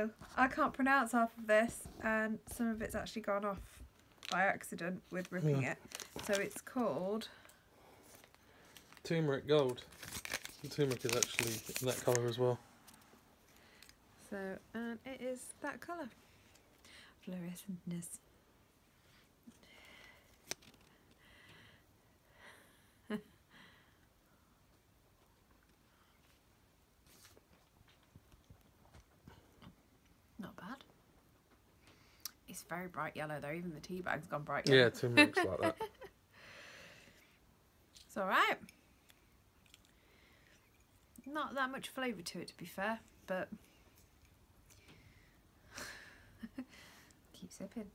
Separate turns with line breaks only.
So I can't pronounce half of this, and some of it's actually gone off by accident with ripping it. So it's called
Tumeric Gold. The turmeric is actually that colour as well.
So, and it is that colour. Fluorescentness. Not bad. It's very bright yellow though, even the tea bag's gone bright yellow.
Yeah, turmeric's like that.
It's alright. Not that much flavour to it, to be fair, but keep sipping.